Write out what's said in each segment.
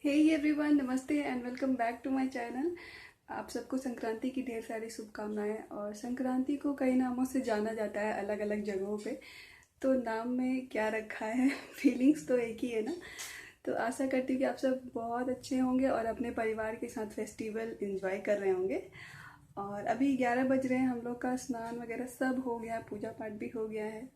हे everyone, नमस्ते and welcome back to my channel. आप सबको संक्रांति की ढेर सारी शुभकामनाएं। और संक्रांति को कई नामों से जाना जाता है अलग अलग जगहों पे। तो नाम में क्या रखा है फीलिंग्स तो एक ही है ना। तो आशा करती हूँ कि आप सब बहुत अच्छे होंगे और अपने परिवार के साथ फेस्टिवल एंजॉय कर रहे होंगे। और अभी 11 बज रहे हैं, हम लोग का स्नान वगैरह सब हो गया, पूजा पाठ भी हो गया है।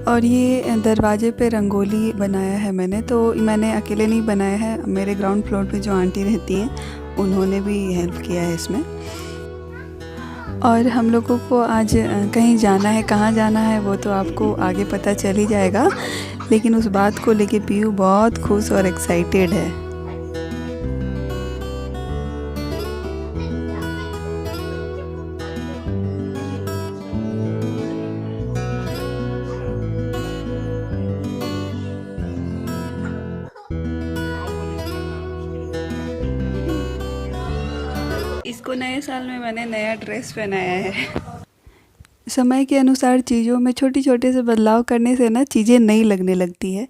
और ये दरवाजे पे रंगोली बनाया है मैंने। तो मैंने अकेले नहीं बनाया है, मेरे ग्राउंड फ्लोर पे जो आंटी रहती हैं उन्होंने भी हेल्प किया है इसमें। और हम लोगों को आज कहीं जाना है, कहाँ जाना है वो तो आपको आगे पता चल ही जाएगा। लेकिन उस बात को लेके पीयू बहुत खुश और एक्साइटेड है। इसको नए साल में मैंने नया ड्रेस पहनाया है। समय के अनुसार चीज़ों में छोटे छोटे से बदलाव करने से ना चीज़ें नई लगने लगती है।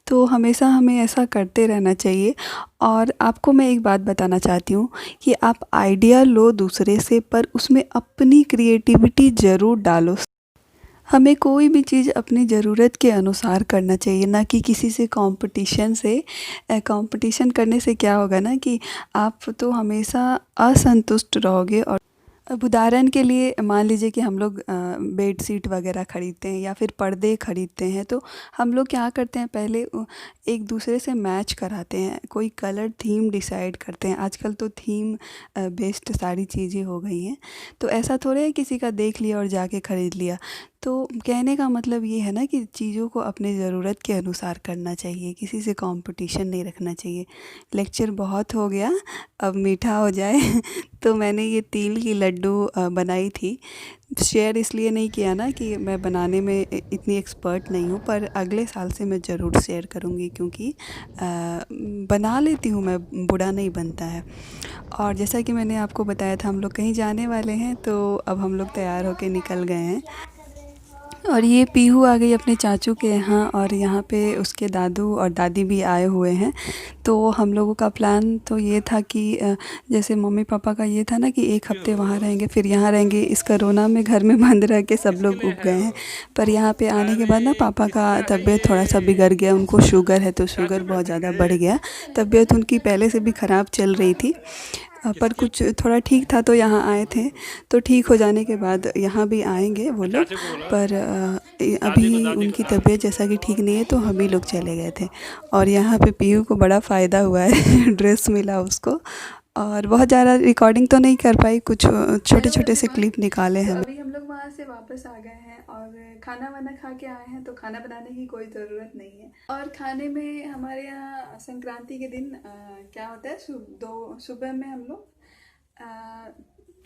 तो हमेशा हमें ऐसा करते रहना चाहिए। और आपको मैं एक बात बताना चाहती हूँ कि आप आइडिया लो दूसरे से, पर उसमें अपनी क्रिएटिविटी ज़रूर डालो। हमें कोई भी चीज़ अपनी ज़रूरत के अनुसार करना चाहिए, ना कि किसी से कंपटीशन से। कंपटीशन करने से क्या होगा ना कि आप तो हमेशा असंतुष्ट रहोगे। और अब उदाहरण के लिए मान लीजिए कि हम लोग बेड शीट वगैरह ख़रीदते हैं या फिर पर्दे ख़रीदते हैं, तो हम लोग क्या करते हैं, पहले एक दूसरे से मैच कराते हैं, कोई कलर थीम डिसाइड करते हैं। आजकल तो थीम बेस्ड सारी चीज़ें हो गई हैं। तो ऐसा थोड़े है किसी का देख लिया और जाके ख़रीद लिया। तो कहने का मतलब ये है ना कि चीज़ों को अपने ज़रूरत के अनुसार करना चाहिए, किसी से कंपटीशन नहीं रखना चाहिए। लेक्चर बहुत हो गया, अब मीठा हो जाए तो मैंने ये तिल की लड्डू बनाई थी। शेयर इसलिए नहीं किया ना कि मैं बनाने में इतनी एक्सपर्ट नहीं हूँ, पर अगले साल से मैं ज़रूर शेयर करूँगी, क्योंकि बना लेती हूँ मैं, बुरा नहीं बनता है। और जैसा कि मैंने आपको बताया था हम लोग कहीं जाने वाले हैं, तो अब हम लोग तैयार होके निकल गए हैं। और ये पीहू आ गई अपने चाचू के यहाँ, और यहाँ पे उसके दादू और दादी भी आए हुए हैं। तो हम लोगों का प्लान तो ये था कि जैसे मम्मी पापा का ये था ना कि एक हफ्ते वहाँ रहेंगे फिर यहाँ रहेंगे। इस कोरोना में घर में बंद रह के सब लोग ऊब गए हैं। पर यहाँ पे आने के बाद ना पापा का तबीयत थोड़ा सा बिगड़ गया, उनको शुगर है तो शुगर बहुत ज़्यादा बढ़ गया। तबीयत उनकी पहले से भी ख़राब चल रही थी, पर कुछ थोड़ा ठीक था तो यहाँ आए थे। तो ठीक हो जाने के बाद यहाँ भी आएंगे वो लोग। पर अभी उनकी तबीयत जैसा कि ठीक नहीं है, तो हम ही लोग चले गए थे। और यहाँ पे पीयू को बड़ा फ़ायदा हुआ है ड्रेस मिला उसको। और बहुत ज़्यादा रिकॉर्डिंग तो नहीं कर पाई, कुछ छोटे छोटे से क्लिप निकाले हैं। अभी हम लोग वहाँ से वापस आ गए हैं और खाना वाना खा के आए हैं, तो खाना बनाने की कोई ज़रूरत नहीं है। और खाने में हमारे यहाँ संक्रांति के दिन क्या होता है, सुबह में हम लोग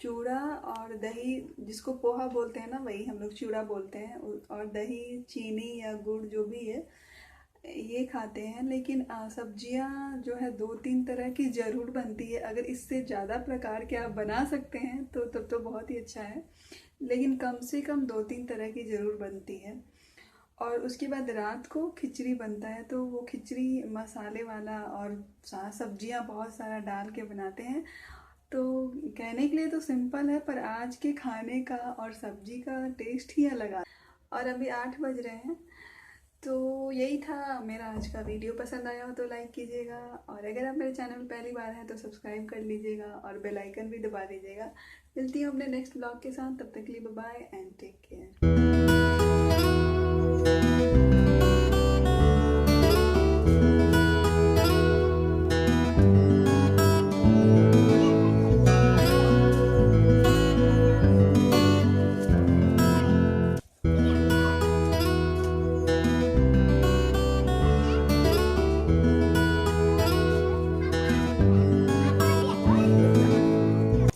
चूड़ा और दही, जिसको पोहा बोलते हैं ना, वही हम लोग चूड़ा बोलते हैं। और दही, चीनी या गुड़ जो भी है ये खाते हैं। लेकिन सब्जियां जो है 2-3 तरह की ज़रूर बनती है। अगर इससे ज़्यादा प्रकार के आप बना सकते हैं तो तब तो बहुत ही अच्छा है, लेकिन कम से कम 2-3 तरह की ज़रूर बनती है। और उसके बाद रात को खिचड़ी बनता है, तो वो खिचड़ी मसाले वाला और सब्जियां बहुत सारा डाल के बनाते हैं। तो कहने के लिए तो सिंपल है, पर आज के खाने का और सब्जी का टेस्ट ही अलग आ। और अभी 8 बज रहे हैं। तो यही था मेरा आज का वीडियो। पसंद आया हो तो लाइक कीजिएगा, और अगर आप मेरे चैनल पहली बार हैं तो सब्सक्राइब कर लीजिएगा और बेल आइकन भी दबा दीजिएगा। मिलती हूँ अपने नेक्स्ट ब्लॉग के साथ, तब तक के लिए बाय एंड टेक केयर।